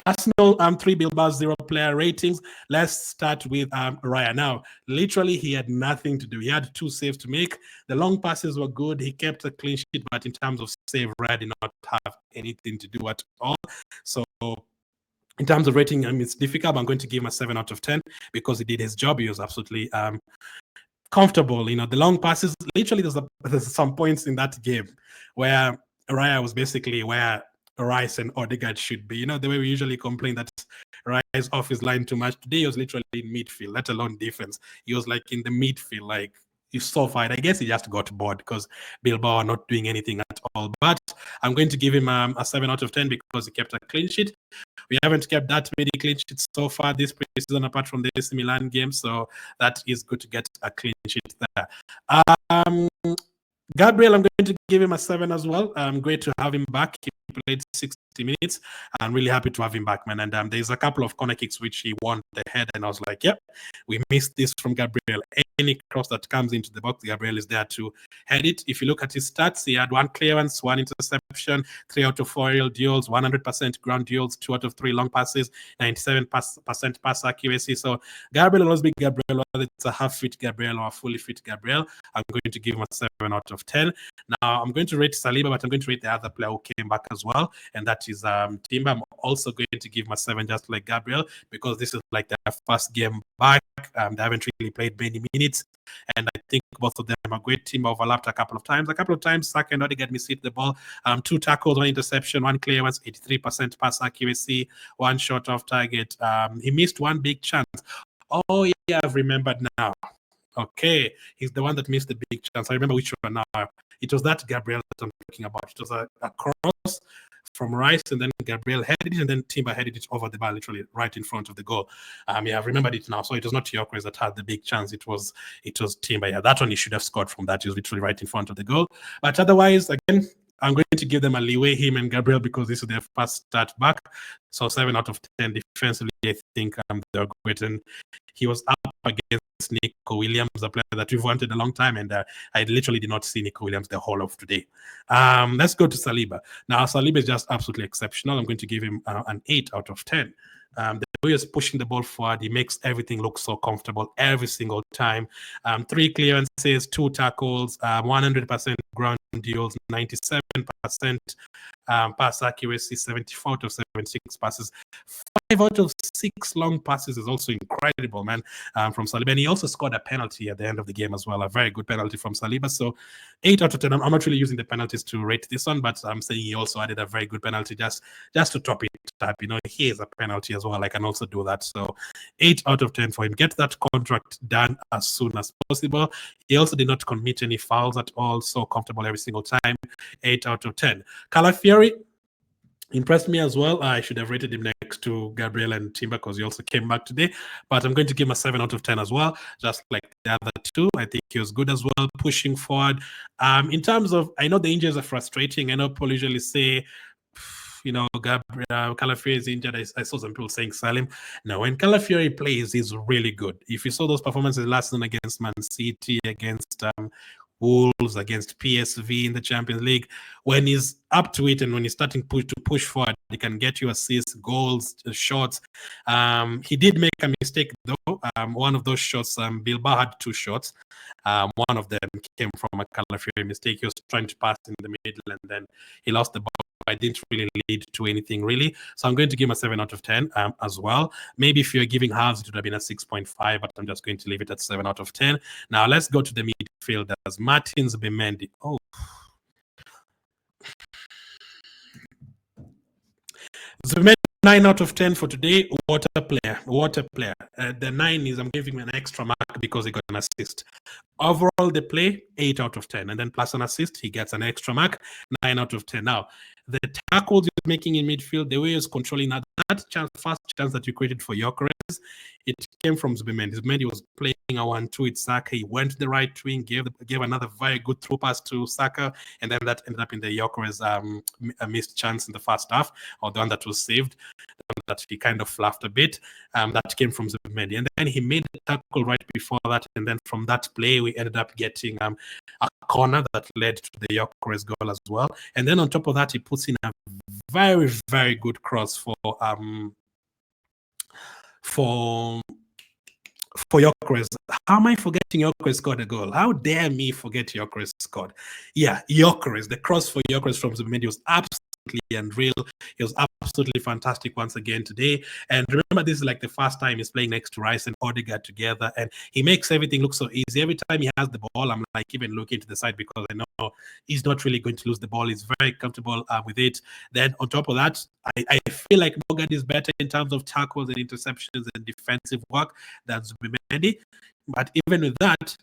Arsenal 3, Bilbao 0 player ratings. Let's start with Raya. Now, literally, he had nothing to do. He had 2 saves to make. The long passes were good. He kept a clean sheet, but in terms of save, Raya did not have anything to do at all. So in terms of rating, it's difficult. But I'm going to give him a 7 out of 10 because he did his job. He was absolutely comfortable. The long passes. Literally, there's some points in that game where Raya was basically where Rice and Odegaard should be. The way we usually complain that Rice off his line too much. Today he was literally in midfield, let alone defense. He was like in the midfield, like he's so fine. I guess he just got bored because Bilbao are not doing anything at all. But I'm going to give him a 7 out of 10 because he kept a clean sheet. We haven't kept that many clean sheets so far this preseason, apart from the AC Milan game. So that is good to get a clean sheet there. Gabriel, I'm going to give him a 7 as well. Great to have him back. He played 60 minutes. I'm really happy to have him back, man. And there's a couple of corner kicks which he won the head, and I was like, yep, we missed this from Gabriel. Any cross that comes into the box, Gabriel is there to head it. If you look at his stats, he had 1 clearance, 1 interception, 3 out of 4 aerial duels, 100% ground duels, 2 out of 3 long passes, 97% pass accuracy. So Gabriel will always be Gabriel, whether it's a half-fit Gabriel or a fully fit Gabriel. I'm going to give him a 7 out of 10. Now, I'm going to rate Saliba, but I'm going to rate the other player who came back as well, and that is Timber. I'm also going to give him a 7, just like Gabriel, because this is like their first game back. They haven't really played many minutes, and I think both of them are great. Timber overlapped a couple of times. Saka and Odegaard missed the ball. 2 tackles, 1 interception, 1 clearance, 83% pass accuracy, 1 shot off target. He missed 1 big chance. Oh yeah, I've remembered now. Okay, he's the one that missed the big chance. I remember which one now. It was that Gabriel that I'm talking about. It was a cross from Rice, and then Gabriel headed it, and then Timber headed it over the bar, literally right in front of the goal. Yeah, I've remembered it now. So it was not Gyökeres that had the big chance. It was Timber. Yeah, that one he should have scored from that. He was literally right in front of the goal. But otherwise, again, I'm going to give them a leeway, him and Gabriel, because this is their first start back. So 7 out of 10 defensively, I think they're great. And he was up against Nico Williams, a player that we've wanted a long time, and I literally did not see Nico Williams the whole of today. Let's go to Saliba. Now, Saliba is just absolutely exceptional. I'm going to give him an 8 out of 10. The way he's pushing the ball forward, he makes everything look so comfortable every single time. 3 clearances, 2 tackles, 100% ground deals, 97% pass accuracy, 74 out of 76 passes. 5 out of 6 long passes is also incredible, man, from Saliba. And he also scored a penalty at the end of the game as well, a very good penalty from Saliba. So 8 out of 10. I'm not really using the penalties to rate this one, but I'm saying he also added a very good penalty just to top it up. He is a penalty as well. I can also do that. So 8 out of 10 for him. Get that contract done as soon as possible. He also did not commit any fouls at all. So comfortable every single time. 8 out of 10. Calafiori impressed me as well. I should have rated him next to Gabriel and Timber because he also came back today. But I'm going to give him a 7 out of 10 as well, just like the other 2. I think he was good as well, pushing forward. In terms of, I know the injuries are frustrating. I know people usually say, Calafiori is injured. I saw some people saying Salim. Now, when Calafiori plays, he's really good. If you saw those performances last season against Man City, against Wolves, against PSV in the Champions League, when he's up to it and when he's starting to push forward, he can get you assists, goals, shots. He did make a mistake though. One of those shots, Bilbao had 2 shots. One of them came from a Calafiori mistake. He was trying to pass in the middle and then he lost the ball. I didn't really lead to anything really. So I'm going to give him a 7 out of 10 as well. Maybe if you're giving halves, it would have been a 6.5, but I'm just going to leave it at 7 out of 10. Now let's go to the midfielders. Martin ZUBIMENDI. Oh. ZUBIMENDI, 9 out of 10 for today. What a player. The 9 is I'm giving him an extra mark because he got an assist. Overall, the play, 8 out of 10. And then plus an assist, he gets an extra mark, 9 out of 10. Now, the tackles he's making in midfield, the way he's controlling that first chance that you created for Gyökeres, it came from ZUBIMENDI. ZUBIMENDI was playing a 1-2 with Saka. He went to the right wing, gave another very good through pass to Saka, and then that ended up in the Gyökeres missed chance in the first half, or the one that was saved. that he kind of fluffed a bit. That came from Zubimendi. And then he made the tackle right before that. And then from that play, we ended up getting a corner that led to the Gyökeres goal as well. And then on top of that, he puts in a very, very good cross for Gyökeres. How am I forgetting Gyökeres scored a goal? How dare me forget Gyökeres scored? Yeah, Gyökeres. The cross for Gyökeres from Zubimendi was absolutely unreal. It was absolutely fantastic once again today. And remember, this is like the first time he's playing next to Rice and Odegaard together, and he makes everything look so easy. Every time he has the ball, I'm like even looking to the side because I know he's not really going to lose the ball. He's very comfortable with it. Then on top of that, I feel like Odegaard is better in terms of tackles and interceptions and defensive work than Zubimendi. But even with that,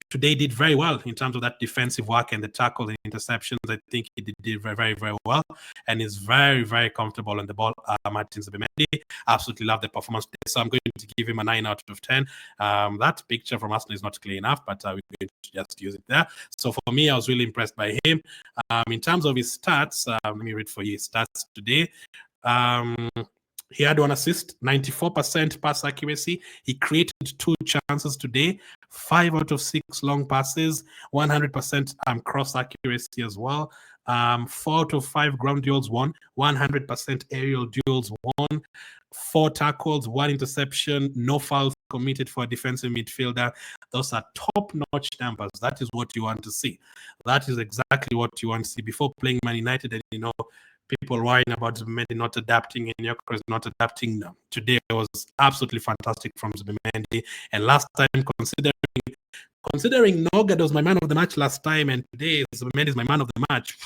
today did very well in terms of that defensive work and the tackles and interceptions. I think he did very, very, very well and is very, very comfortable on the ball. Martin Zubimendi, absolutely love the performance today. So I'm going to give him a 9 out of 10. That picture from Arsenal is not clear enough, but we're going to just use it there. So for me, I was really impressed by him. In terms of his stats, let me read for you his stats today. He had 1 assist, 94% pass accuracy. He created 2 chances today, 5 out of 6 long passes, 100% cross accuracy as well. 4 out of 5 ground duels won, 100% aerial duels won, 4 tackles, 1 interception, no fouls committed for a defensive midfielder. Those are top-notch numbers. That is what you want to see. That is exactly what you want to see before playing Man United. And people whine about Zubimendi not adapting and Gyökeres not adapting. No. Today was absolutely fantastic from Zubimendi. And last time, considering Nogard was my man of the match last time, and today Zubimendi is my man of the match.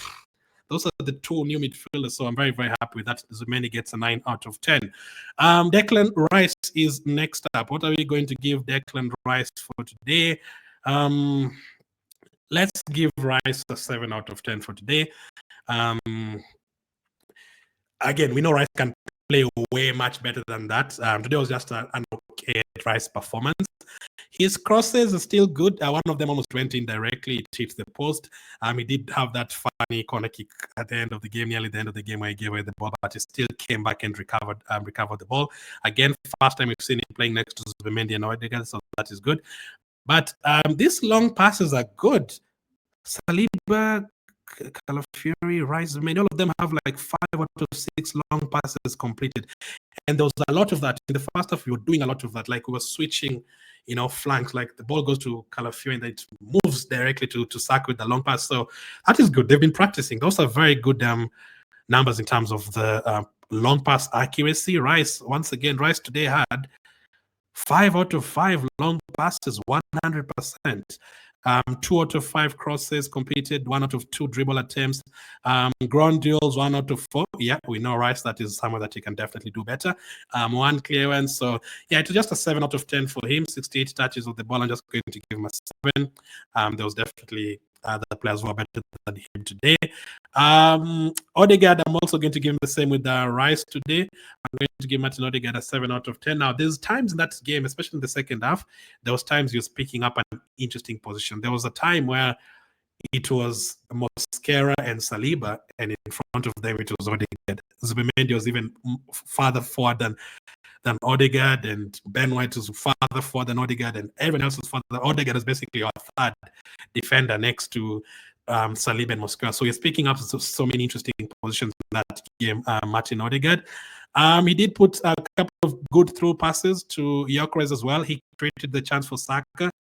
Those are the 2 new midfielders, so I'm very, very happy with that. Zubimendi gets a 9 out of 10. Declan Rice is next up. What are we going to give Declan Rice for today? Let's give Rice a 7 out of 10 for today. Again, we know Rice can play way much better than that. Today was just an okay Rice performance. His crosses are still good. One of them almost went in directly. It hit the post. He did have that funny corner kick at the end of the game, nearly the end of the game, where he gave away the ball, but he still came back and recovered the ball. Again, first time we've seen him playing next to Zubimendi and Odegaard, so that is good. But these long passes are good. Saliba, Calafiori, Rice, all of them have like 5 out of 6 long passes completed. And there was a lot of that. In the first half, we were doing a lot of that. Like we were switching, flanks. Like the ball goes to Calafiori and then it moves directly to Saka with the long pass. So that is good. They've been practicing. Those are very good numbers in terms of the long pass accuracy. Once again, Rice today had 5 out of 5 long passes, 100%. 2 out of 5 crosses completed, 1 out of 2 dribble attempts. Ground duels, 1 out of 4. Yeah, we know Rice, that is somewhere that he can definitely do better. 1 clearance. So, yeah, it was just a 7 out of 10 for him. 68 touches of the ball. I'm just going to give him a 7. There was definitely other players who are better than him today. Odegaard, I'm also going to give him the same with Rice today. I'm going to give Martin Odegaard a 7 out of 10. Now, there's times in that game, especially in the second half, there was times he was picking up an interesting position. There was a time where it was Mosquera and Saliba, and in front of them it was Odegaard. Zubimendi was even farther forward than Odegaard, and Ben White was farther forward than Odegaard, and everyone else was farther. Odegaard is basically our third defender next to Saliba and Mosquera. So he's picking up so many interesting positions in that game, Martin Odegaard. He did put a couple of good through passes to Gyökeres as well. He created the chance for Saka.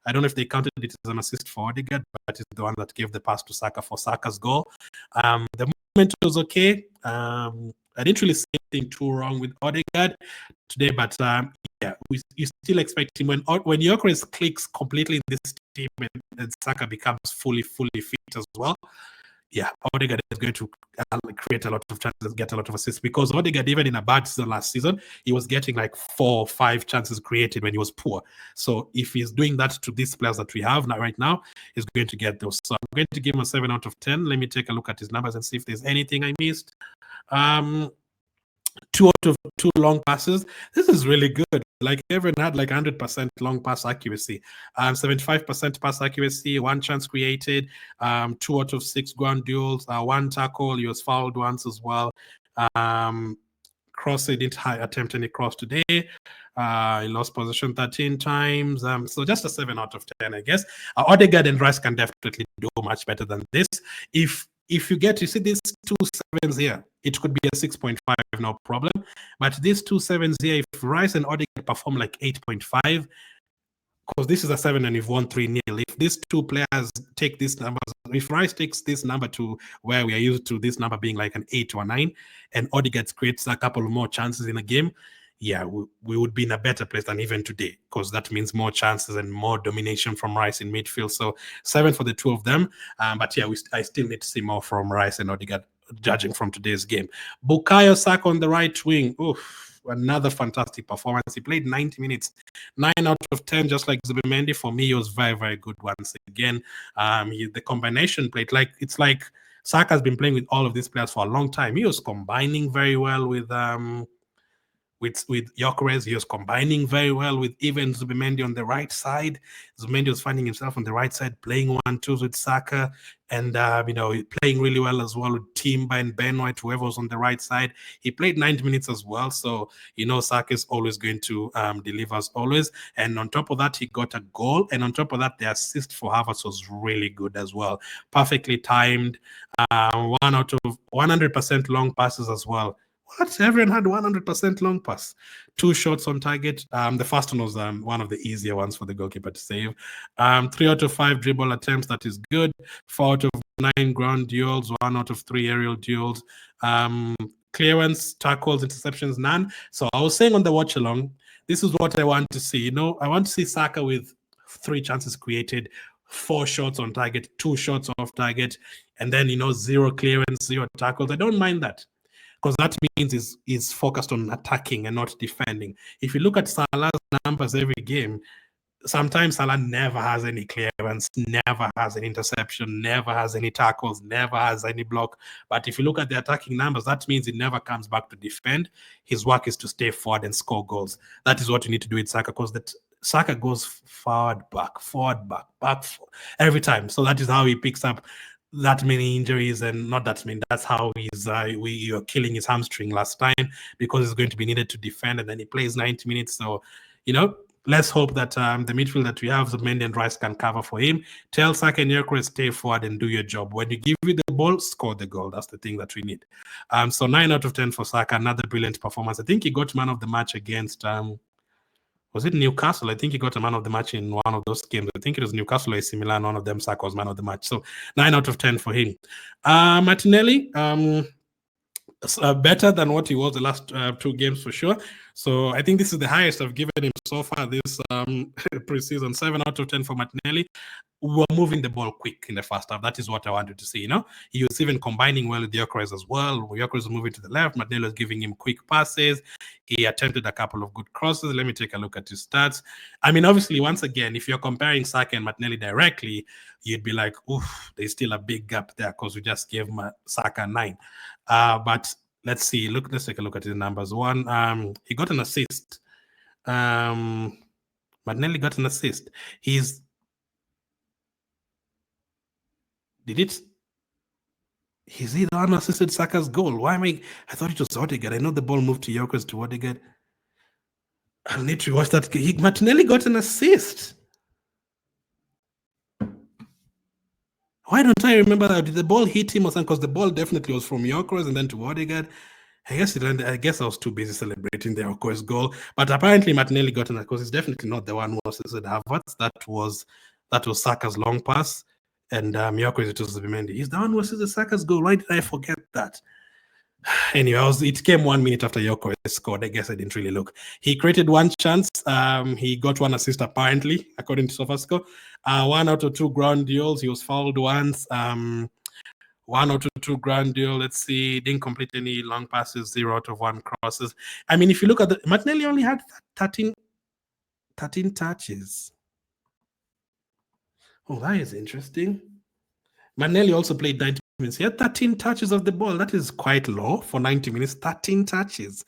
I don't know if they counted it as an assist for Odegaard, but it's the one that gave the pass to Saka for Saka's goal. The movement was okay. I didn't really see anything too wrong with Odegaard today, but you still expect him when Gyökeres clicks completely in this team and Saka becomes fully fit as well. Yeah, Odegaard is going to create a lot of chances, get a lot of assists, because Odegaard, even in a bad season last season, he was getting like 4 or 5 chances created when he was poor. So if he's doing that to these players that we have right now, he's going to get those. So I'm going to give him a 7 out of 10. Let me take a look at his numbers and see if there's anything I missed. 2 out of 2 long passes. This is really good. Like everyone had like 100% long pass accuracy, 75% pass accuracy, 1 chance created, 2 out of 6 ground duels, 1 tackle. He was fouled once as well. cross. He didn't attempt any cross today. He lost possession 13 times. So just a 7 out of 10, I guess. Odegaard and Rice can definitely do much better than this. If you see these 2 sevens here, it could be a 6.5, no problem. But these 2 sevens here, if Rice and Odegaard perform like 8.5, because this is a 7 and you've won 3-0. If these 2 players take these numbers, if Rice takes this number to where we are used to this number being like an 8 or 9, and Odegaard creates a couple more chances in a game, yeah, we would be in a better place than even today, because that means more chances and more domination from Rice in midfield. So 7 for the 2 of them. But yeah, I still need to see more from Rice and Odegaard, judging from today's game. Bukayo Saka on the right wing. Oof. Another fantastic performance. He played 90 minutes, 9 out of 10, just like Zubimendi. For me, he was very, very good once again. The combination played it's like Saka has been playing with all of these players for a long time. He was combining very well with Gyökeres. He was combining very well with even Zubimendi on the right side. Zubimendi was finding himself on the right side, playing 1-2s with Saka, and playing really well as well with Timber and Ben White, whoever was on the right side. He played 90 minutes as well, so Saka is always going to deliver as always. And on top of that, he got a goal, and on top of that, the assist for Havertz was really good as well. Perfectly timed, 1 out of 100% long passes as well. What? Everyone had 100% long pass. 2 shots on target. The first one was one of the easier ones for the goalkeeper to save. 3 out of 5 dribble attempts. That is good. 4 out of 9 ground duels. 1 out of 3 aerial duels. Clearance, tackles, interceptions, none. So I was saying on the watch along, this is what I want to see. I want to see Saka with 3 chances created, 4 shots on target, 2 shots off target, and then 0 clearance, 0 tackles. I don't mind that, because that means he's focused on attacking and not defending. If you look at Salah's numbers every game, sometimes Salah never has any clearance, never has an interception, never has any tackles, never has any block. But if you look at the attacking numbers, that means he never comes back to defend. His work is to stay forward and score goals. That is what you need to do with Saka, because Saka goes forward, back, every time. So that is how he picks up that many injuries, and not that many. That's how you're killing his hamstring last time, because he's going to be needed to defend, and then he plays 90 minutes. So, let's hope that the midfield that we have, Zubimendi and Rice, can cover for him. Tell Saka and Gyökeres, stay forward and do your job. When you give you the ball, score the goal. That's the thing that we need. So 9 out of 10 for Saka. Another brilliant performance. I think he got man of the match against was it Newcastle? I think he got a man of the match in one of those games. I think it was Newcastle or AC Milan. One of them, Saka was man of the match. So 9 out of 10 for him. Martinelli, better than what he was the last 2 games for sure. So I think this is the highest I've given him so far this preseason. 7 out of 10 for Martinelli. We're moving the ball quick in the first half. That is what I wanted to see. He was even combining well with Gyökeres as well. Gyökeres was moving to the left. Martinelli was giving him quick passes. He attempted a couple of good crosses. Let me take a look at his stats. I mean, obviously, once again, if you're comparing Saka and Martinelli directly, you'd be like, oof, there's still a big gap there, because we just gave Saka 9. But let's see. Let's take a look at his numbers. One, he got an assist. Martinelli got an assist. Is he the one who assisted Saka's goal? Why am I thought it was Odegaard. I know the ball moved to Gyökeres to Odegaard. I'll need to watch that. Martinelli got an assist. Why don't I remember that? Did the ball hit him or something? Because the ball definitely was from Gyökeres and then to Odegaard. I guess I was too busy celebrating the Gyökeres goal. But apparently Martinelli got an, because it's definitely not the one who assisted Havertz. That was Saka's long pass. And Gyökeres, it was Zubimendi. He's the one who assisted Saka's goal. Why did I forget that? Anyway, it came 1 minute after Gyökeres scored. I guess I didn't really look. He created 1 chance. He got 1 assist apparently, according to SofaScore. 1 out of 2 ground duels. He was fouled once. 1 out of 2 ground duel. Let's see. Didn't complete any long passes. 0 out of 1 crosses. I mean, if you look at Martinelli only had 13 touches. Oh, that is interesting. Martinelli also played 90 minutes. He had 13 touches of the ball. That is quite low for 90 minutes. 13 touches.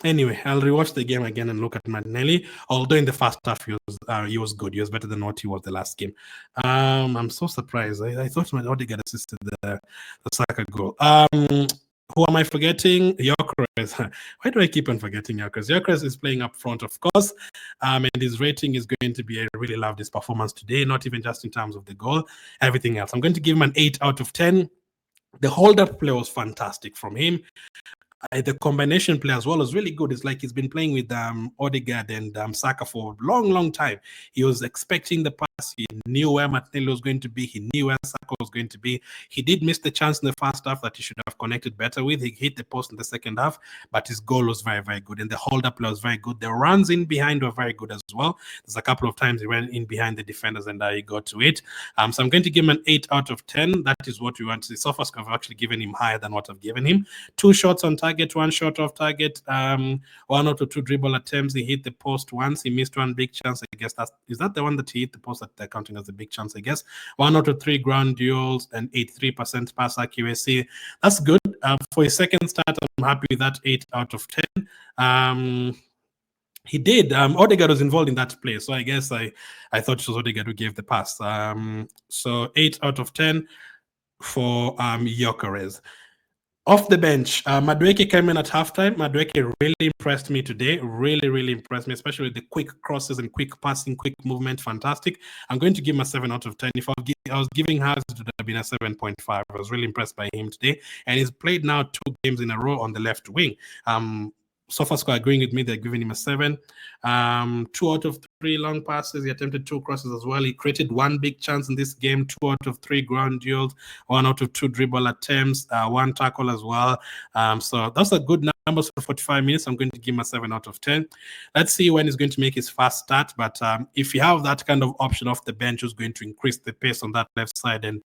Anyway, I'll rewatch the game again and look at Martinelli. Although in the first half he was good. He was better than what he was the last game. I'm so surprised. I thought Odegaard assisted the Saka goal. Who am I forgetting? Gyökeres. Why do I keep on forgetting Gyökeres? Gyökeres is playing up front, of course, and his rating is going to be, I really love this performance today, not even just in terms of the goal, everything else. I'm going to give him an 8 out of 10. The hold-up play was fantastic from him. The combination play as well is really good. It's like he's been playing with Odegaard and Saka for a long time. He was expecting the pass. He knew where Martinelli was going to be. He knew where Saka was going to be. He did miss the chance in the first half that he should have connected better with. He hit the post in the second half, but his goal was very good. And the hold-up play was very good. The runs in behind were very good as well. There's a couple of times he ran in behind the defenders and he got to it. So I'm going to give him an 8 out of 10. That is what we want to see. So far, I've actually given him higher than what I've given him. 2 shots on target, 1 shot off target, 1 out of 2 dribble attempts. He hit the post once. He missed 1 big chance. I guess is that the one that he hit the post that they're counting as a big chance, I guess. 1 out of 3 ground duels and 83% pass accuracy. That's good. For his second start, I'm happy with that 8 out of 10. He did. Odegaard was involved in that play, so I guess I thought it was Odegaard who gave the pass. So 8 out of 10 for Gyökeres. Off the bench, Madueke came in at halftime. Madueke really impressed me today. Really impressed me, especially with the quick crosses and quick passing, quick movement. Fantastic. I'm going to give him a 7 out of 10. If I was giving Haas, it would have been a 7.5. I was really impressed by him today. And he's played now 2 games in a row on the left wing. SofaScore agreeing with me, they're giving him a 7. 2 out of 3 long passes. He attempted 2 crosses as well. He created 1 big chance in this game. 2 out of 3 ground duels. 1 out of 2 dribble attempts. 1 tackle as well. So that's a good numbers for 45 minutes. I'm going to give him a 7 out of 10. Let's see when he's going to make his first start. But if you have that kind of option off the bench, who's going to increase the pace on that left side, and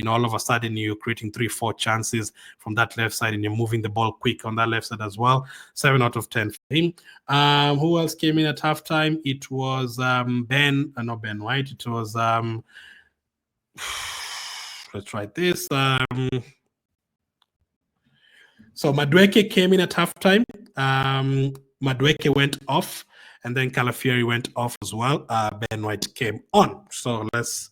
all of a sudden you're creating 3-4 chances from that left side, and you're moving the ball quick on that left side as well. 7 out of 10 for him. Who else came in at halftime? It was not Ben White. It was let's try this. So Madueke came in at halftime. Madueke went off, and then Calafiori went off as well. Ben White came on. So let's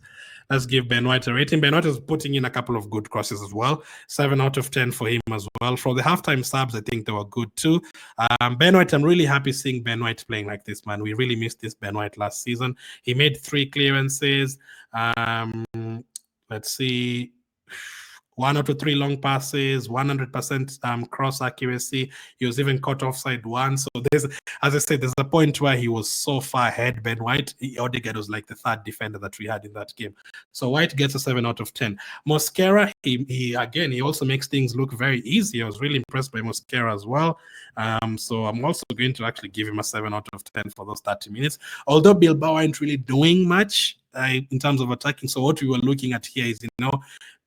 give Ben White a rating. Ben White is putting in a couple of good crosses as well. 7 out of 10 for him as well. For the halftime subs, I think they were good too. Ben White, I'm really happy seeing Ben White playing like this, man. We really missed this Ben White last season. He made 3 clearances. Let's see. 1 out of 3 long passes, 100% cross accuracy. He was even caught offside once. So there's, as I said, there's a point where he was so far ahead. Ben White, Odegaard was like the 3rd defender that we had in that game. So White gets a 7 out of 10. Mosquera, he also makes things look very easy. I was really impressed by Mosquera as well. So I'm also going to actually give him a 7 out of 10 for those 30 minutes. Although Bilbao aren't really doing much in terms of attacking. So what we were looking at here is,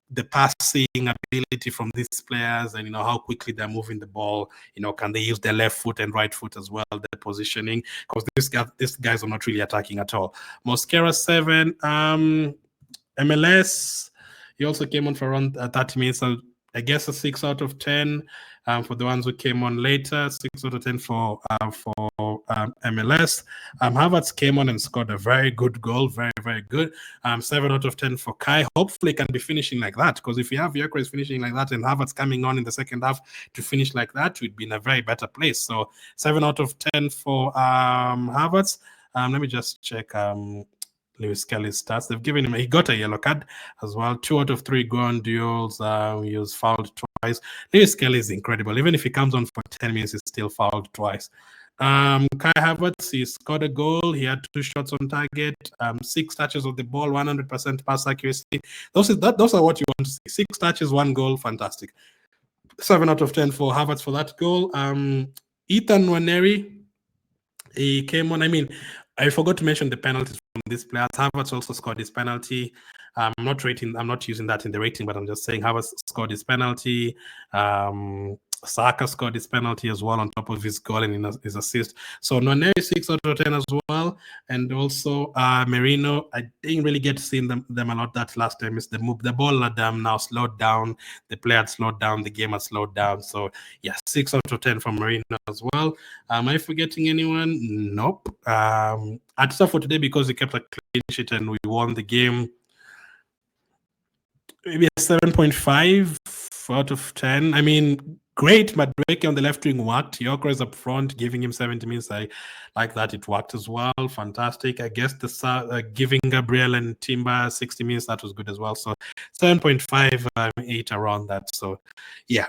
the passing ability from these players, and how quickly they're moving the ball. Can they use their left foot and right foot as well, their positioning, because these guys are not really attacking at all. Mosquera 7. MLS, he also came on for around 30 minutes. So I guess a 6 out of 10 for the ones who came on later. 6 out of 10 for MLS. Havertz came on and scored a very good goal. Very good. 7 out of 10 for Kai. Hopefully can be finishing like that, because if you have Gyökeres finishing like that and Havertz coming on in the second half to finish like that, we'd be in a very better place. So 7 out of 10 for Havertz. Let me just check Lewis Kelly's stats. They've given him, he got a yellow card as well. 2 out of 3 ground duels. He was fouled twice. Lewis Kelly is incredible. Even if he comes on for 10 minutes, he's still fouled twice. Kai Havertz, he scored a goal. He had 2 shots on target, 6 touches of the ball, 100% pass accuracy. Those are what you want to see. 6 touches, 1 goal, fantastic. 7 out of 10 for Havertz for that goal. Ethan Nwaneri, he came on. I forgot to mention the penalties from these players. Havertz also scored his penalty. I'm not using that in the rating, but I'm just saying Havertz scored his penalty. Saka scored his penalty as well on top of his goal and his assist. So Nwaneri 6 out of 10 as well. And also Merino, I didn't really get to see them a lot that last time. It's the ball had now slowed down. The player had slowed down. The game had slowed down. So yeah, 6 out of 10 from Merino as well. Am I forgetting anyone? Nope. Atisa for today, because he kept a clean sheet and we won the game. Maybe a 7.5 out of 10. great. Madueke on the left wing worked. Gyökeres up front, giving him 70 minutes. I like that. It worked as well. Fantastic. I guess giving Gabriel and Timber 60 minutes, that was good as well. So 7.5, 8 around that. So yeah,